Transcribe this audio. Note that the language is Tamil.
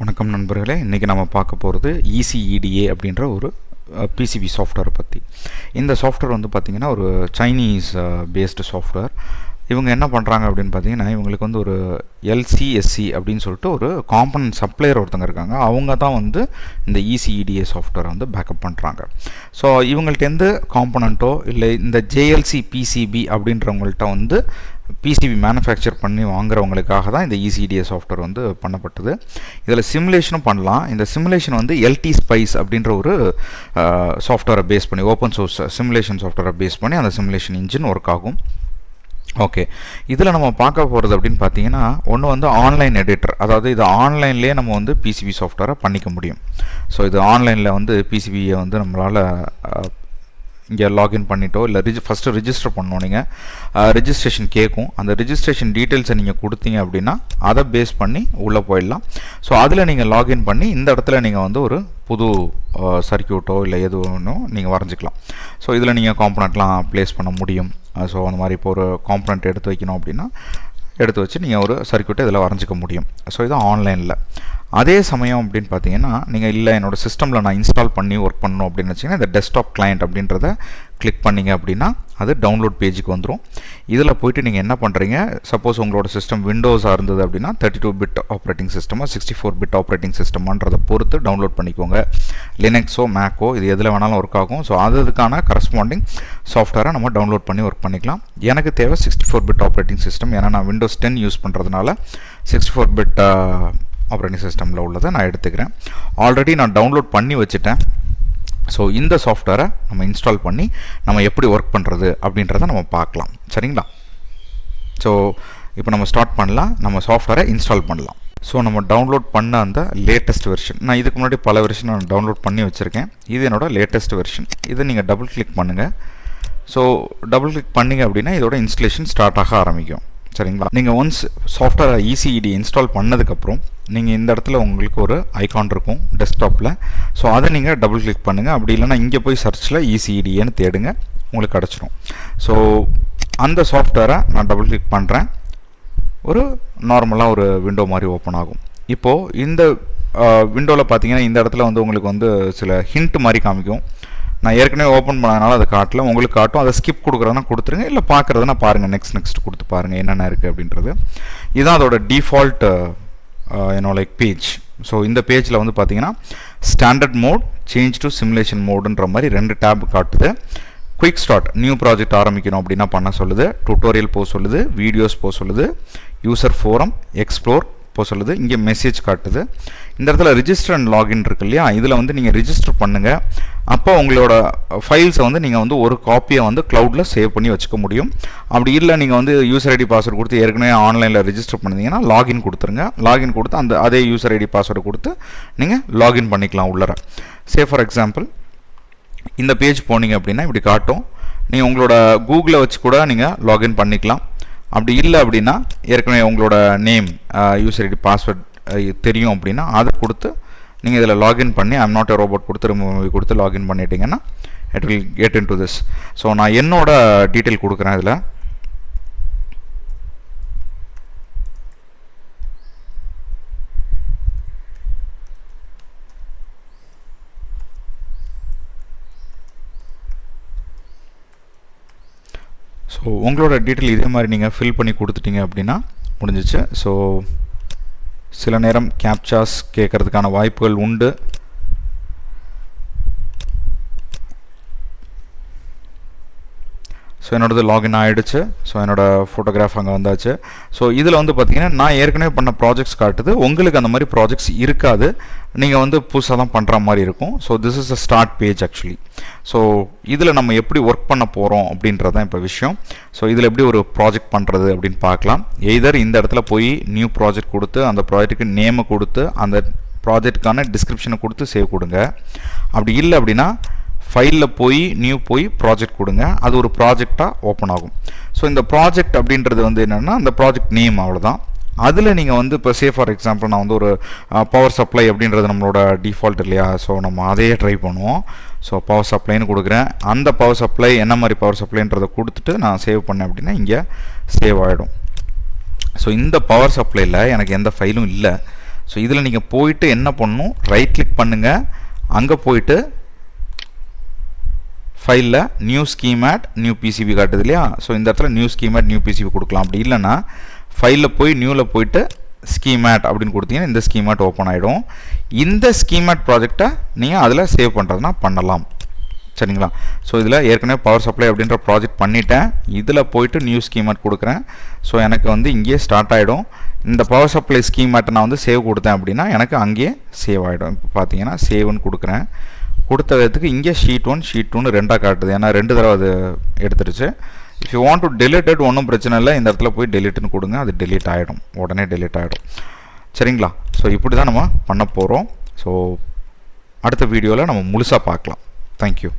வணக்கம் நண்பர்களே, இன்றைக்கி நம்ம பார்க்க போகிறது EasyEDA அப்படின்ற ஒரு பிசிபி சாஃப்ட்வேரை பற்றி. இந்த சாஃப்ட்வேர் வந்து பார்த்திங்கன்னா ஒரு சைனீஸ் பேஸ்டு சாஃப்ட்வேர். இவங்க என்ன பண்ணுறாங்க அப்படின்னு பார்த்தீங்கன்னா, இவங்களுக்கு வந்து ஒரு LCSC அப்படின்னு சொல்லிட்டு ஒரு காம்பனன்ட் சப்ளையர் ஒருத்தங்க இருக்காங்க. அவங்க தான் வந்து இந்த EasyEDA சாஃப்ட்வேரை வந்து பேக்கப் பண்ணுறாங்க. ஸோ இவங்கள்ட்டேருந்து காம்பனண்ட்டோ இல்லை இந்த JLC PCB அப்படின்றவங்கள்ட்ட வந்து பிசிபி மேனுஃபேக்சர் பண்ணி வாங்குறவங்களுக்காக தான் இந்த EasyEDA சாஃப்ட்வேர் வந்து பண்ணப்பட்டது. இதில் சிமுலேஷனும் பண்ணலாம். இந்த சிமுலேஷன் வந்து LT ஸ்பைஸ் அப்படின்ற ஒரு சாஃப்ட்வேரை பேஸ் பண்ணி, ஓப்பன் சோர்ஸ் சிமுலேஷன் சாஃப்ட்வேரை பேஸ் பண்ணி அந்த சிமுலேஷன் இன்ஜின் ஒர்க் ஆகும். ஓகே, இதில் நம்ம பார்க்க போகிறது அப்படின்னு பார்த்தீங்கன்னா, ஒன்று வந்து ஆன்லைன் எடிட்டர். அதாவது இது ஆன்லைன்லேயே நம்ம வந்து பிசிபி சாஃப்ட்வேரை பண்ணிக்க முடியும். ஸோ இது ஆன்லைனில் வந்து பிசிபியை வந்து நம்மளால் இங்கே லாகின் பண்ணிட்டோ இல்லை ஃபஸ்ட்டு ரிஜிஸ்டர் பண்ணோம். நீங்கள் ரிஜிஸ்ட்ரேஷன் கேட்கும். அந்த ரிஜிஸ்ட்ரேஷன் டீட்டெயில்ஸை நீங்கள் கொடுத்தீங்க அப்படின்னா அதை பேஸ் பண்ணி உள்ளே போயிடலாம். ஸோ அதில் நீங்கள் லாகின் பண்ணி இந்த இடத்துல நீங்கள் வந்து ஒரு புது சர்க்கியூட்டோ இல்லை எது ஒன்றும் நீங்கள் வரைஞ்சிக்கலாம். ஸோ இதில் நீங்கள் காம்பனண்ட்லாம் ப்ளேஸ் பண்ண முடியும். ஸோ அந்த மாதிரி இப்போ ஒரு காம்பனண்ட் எடுத்து வைக்கணும் அப்படின்னா எடுத்து வச்சு நீங்கள் ஒரு சர்க்கியூட்டை இதில் வரைஞ்சிக்க முடியும். ஸோ இது ஆன்லைனில். அதே சமயம் அப்படின்னு பார்த்தீங்கன்னா, நீங்கள் இல்லை என்னோடய சிஸ்டமில் நான் இன்ஸ்டால் பண்ணி ஒர்க் பண்ணணும் அப்படின்னு வச்சிங்கன்னா, இந்த டெஸ்க்டாப் கிளையண்ட் அப்படின்றத கிளிக் பண்ணிங்க அப்படின்னா அது டவுன்லோட் பேஜுக்கு வந்துடும். இதில் போய்ட்டு நீங்கள் என்ன பண்ணுறீங்க, சப்போஸ் உங்களோட சிஸ்டம் விண்டோஸாக இருந்தது அப்படின்னா 32 பிட் ஆப்ரேட்டிங் சிஸ்டமோ 64 பிட் ஆப்ரேட்டிங் சிஸ்டமான்றதை பொறுத்து டவுன்லோட் பண்ணிக்கோங்க. லினக்ஸோ மேக்கோ இது எதில் வேணாலும் ஒர்க் ஆகும். ஸோ அதுக்கான கரஸ்பாண்டிங் சாஃப்ட்வேரை நம்ம டவுன்லோட் பண்ணி ஒர்க் பண்ணிக்கலாம். எனக்கு தேவை 64 பிட் ஆப்ரேட்டிங் சிஸ்டம். ஏன்னா நான் விண்டோஸ் 10 யூஸ் பண்ணுறதுனால 64 பிட் ஆப்ரேட்டிங் சிஸ்டமில் உள்ளதை நான் எடுத்துக்கிறேன். ஆல்ரெடி நான் டவுன்லோட் பண்ணி வச்சுட்டேன். ஸோ இந்த சாஃப்ட்வேரை நம்ம இன்ஸ்டால் பண்ணி நம்ம எப்படி ஒர்க் பண்ணுறது அப்படின்றத நம்ம பார்க்கலாம். சரிங்களா? ஸோ இப்போ நம்ம ஸ்டார்ட் பண்ணலாம். நம்ம சாஃப்ட்வேரை இன்ஸ்டால் பண்ணலாம். ஸோ நம்ம டவுன்லோட் பண்ண அந்த லேட்டஸ்ட் வெர்ஷன், நான் இதுக்கு முன்னாடி பல வெர்ஷன் நான் டவுன்லோட் பண்ணி வச்சுருக்கேன். இது என்னோட லேட்டஸ்ட் வெர்ஷன். இதை நீங்கள் டபுள் கிளிக் பண்ணுங்கள். ஸோ டபுள் கிளிக் பண்ணிங்க அப்படின்னா இதோட இன்ஸ்டலேஷன் ஸ்டார்ட் ஆக ஆரம்பிக்கும். சரிங்களா? நீங்கள் ஒன்ஸ் சாஃப்ட்வேரை EasyEDA இன்ஸ்டால் பண்ணதுக்கப்புறம் நீங்கள் இந்த இடத்துல உங்களுக்கு ஒரு ஐகான் இருக்கும் டெஸ்க்டாப்பில். ஸோ அதை நீங்கள் டபுள் கிளிக் பண்ணுங்கள். அப்படி இல்லைனா இங்கே போய் சர்ச்சில் EasyEDAன்னு தேடுங்க, உங்களுக்கு கிடச்சிரும். ஸோ அந்த சாஃப்ட்வேரை நான் டபுள் கிளிக் பண்ணுறேன். ஒரு நார்மலாக ஒரு விண்டோ மாதிரி ஓப்பன் ஆகும். இப்போது இந்த விண்டோவில் பார்த்தீங்கன்னா இந்த இடத்துல வந்து உங்களுக்கு வந்து சில ஹிண்ட் மாதிரி காமிக்கும். நான் ஏற்கனவே ஓப்பன் பண்ணதுனால அதை காட்டல, உங்களுக்கு காட்டும். அதை ஸ்கிப் கொடுக்குறதுனா கொடுத்துருங்க, இல்லை பார்க்குறதுனா பாருங்கள். நெக்ஸ்ட் கொடுத்து பாருங்கள் என்னென்ன இருக்குது அப்படின்றது. இதுதான் அதோட டிஃபால்ட் லைக் பேஜ். ஸோ இந்த பேஜில் வந்து பார்த்தீங்கன்னா standard mode, change to simulation மோடுன்ற மாதிரி 2 டேப் காட்டுது. குயிக் ஸ்டார்ட், நியூ ப்ராஜெக்ட் ஆரம்பிக்கணும் அப்படின்னா பண்ண சொல்லுது. டுட்டோரியல் போக சொல்லுது, வீடியோஸ் போக சொல்லுது, யூசர் ஃபோரம், எக்ஸ்ப்ளோர் போக சொல்லுது. இங்கே மெசேஜ் காட்டுது. இந்த இடத்துல ரிஜிஸ்டர் அண்ட் லாகின் இருக்கு இல்லையா, இதில் வந்து நீங்கள் ரிஜிஸ்டர் பண்ணுங்கள். அப்போ உங்களோட ஃபைல்ஸை வந்து நீங்கள் வந்து ஒரு காப்பியை வந்து க்ளவுடில் சேவ் பண்ணி வச்சுக்க முடியும். அப்படி இல்லை நீங்கள் வந்து யூசர் ஐடி பாஸ்வேர்டு கொடுத்து ஏற்கனவே ஆன்லைனில் ரிஜிஸ்டர் பண்ணிங்கன்னா லாகின் கொடுத்துருங்க. லாகின் கொடுத்து அதே யூசர் ஐடி பாஸ்வேர்டு கொடுத்து நீங்கள் லாகின் பண்ணிக்கலாம் உள்ளர. ஃபார் எக்ஸாம்பிள் இந்த பேஜ் போனீங்க அப்படின்னா இப்படி காட்டும். நீங்கள் உங்களோட கூகுளை வச்சு கூட நீங்கள் லாகின் பண்ணிக்கலாம். அப்படி இல்லை அப்படின்னா ஏற்கனவே உங்களோட நேம், யூசர் ஐடி, பாஸ்வேர்ட் தெரியும் அப்படின்னா அதை கொடுத்து நீங்கள் இதில் லாகின் பண்ணி ஐம் நாட் எ ரோபோட் கொடுத்து லாகின் பண்ணிட்டீங்கன்னா it will get in to this. So நான் என்னோட டீட்டெயில் கொடுக்குறேன் இதில். ஸோ உங்களோட டீட்டெயில் இதே மாதிரி நீங்கள் ஃபில் பண்ணி கொடுத்துட்டீங்க அப்படின்னா முடிஞ்சிச்சு. ஸோ சில நேரம் கேப்சாஸ் கேட்குறதுக்கான வாய்ப்புகள் உண்டு. ஸோ என்னோடது லாகின் ஆகிடுச்சு. ஸோ என்னோடய ஃபோட்டோகிராஃப் அங்கே வந்தாச்சு. ஸோ இதில் வந்து பார்த்திங்கன்னா நான் ஏற்கனவே பண்ண ப்ராஜெக்ட்ஸ் காட்டுது. உங்களுக்கு அந்த மாதிரி ப்ராஜெக்ட்ஸ் இருக்காது, நீங்கள் வந்து புதுசாக தான் பண்ணுற மாதிரி இருக்கும். So this is a start page actually. So இதில் நம்ம எப்படி ஒர்க் பண்ண போகிறோம் அப்படின்றது தான் இப்போ விஷயம். ஸோ இதில் எப்படி ஒரு ப்ராஜெக்ட் பண்ணுறது அப்படின்னு பார்க்கலாம். எய்தர் இந்த இடத்துல போய் நியூ ப்ராஜெக்ட் கொடுத்து அந்த ப்ராஜெக்ட்டுக்கு நேமை கொடுத்து அந்த ப்ராஜெக்ட்டுக்கான டிஸ்கிரிப்ஷனை கொடுத்து சேவ் கொடுங்க. அப்படி இல்லை அப்படின்னா ஃபைலில் போய் நியூ போய் ப்ராஜெக்ட் கொடுங்க. அது ஒரு ப்ராஜெக்டாக ஓப்பன் ஆகும். ஸோ இந்த ப்ராஜெக்ட் அப்படின்றது வந்து என்னென்னா அந்த ப்ராஜெக்ட் நேம் அவ்வளோதான். அதில் நீங்கள் வந்து இப்போ ஃபார் எக்ஸாம்பிள் நான் வந்து ஒரு பவர் சப்ளை அப்படின்றது நம்மளோட டிஃபால்ட் இல்லையா. ஸோ நம்ம அதையே ட்ரை பண்ணுவோம். ஸோ பவர் சப்ளைன்னு கொடுக்குறேன். அந்த பவர் சப்ளை என்ன மாதிரி பவர் சப்ளைன்றதை கொடுத்துட்டு நான் சேவ் பண்ணேன் அப்படின்னா இங்கே சேவ் ஆகிடும். ஸோ இந்த பவர் சப்ளையில் எனக்கு எந்த ஃபைலும் இல்லை. ஸோ இதில் நீங்கள் போயிட்டு என்ன பண்ணணும், ரைட் கிளிக் பண்ணுங்கள், அங்கே போயிட்டு ஃபைலில் நியூ ஸ்கீமேட் நியூ பிசிபி காட்டுது இல்லையா, ஸோ இந்த இடத்துல நியூ ஸ்கீமேட் நியூ பிசிபி கொடுக்கலாம். அப்படி இல்லைன்னா ஃபைலில் போய் நியூவில் போயிட்டு ஸ்கீமேட் அப்படின்னு கொடுத்தீங்கன்னா இந்த ஸ்கீமேட் ஓப்பன் ஆகிடும். இந்த ஸ்கீமேட் ப்ராஜெக்டை நீங்கள் அதில் சேவ் பண்ணுறதுனா பண்ணலாம். சரிங்களா? ஸோ இதில் ஏற்கனவே பவர் சப்ளை அப்படின்ற ப்ராஜெக்ட் பண்ணிட்டேன். இதில் போயிட்டு நியூ ஸ்கீமேட் கொடுக்குறேன். ஸோ எனக்கு வந்து இங்கேயே ஸ்டார்ட் ஆகிடும். இந்த பவர் சப்ளை ஸ்கீமேட்டை நான் வந்து சேவ் கொடுத்தேன் அப்படின்னா எனக்கு அங்கேயே சேவ் ஆகிடும். இப்போ பார்த்தீங்கன்னா சேவ்னு கொடுக்குறேன். கொடுத்த விதத்துக்கு இங்கே ஷீட் 1 ஷீட் 2ன்னு ரெண்டாக காட்டுது. ஏன்னா 2 தடவை அது எடுத்துருச்சு. If you want to delete it ஒன்றும் பிரச்சனை இல்லை, இந்த இடத்துல போய் டெலிட்னு கொடுங்க, அது டெலிட் ஆகிடும், உடனே டெலிட் ஆகிடும். சரிங்களா? ஸோ இப்படி தான் நம்ம பண்ண போகிறோம். ஸோ அடுத்த வீடியோவில் நம்ம முழுசாக பார்க்கலாம். தேங்க்யூ.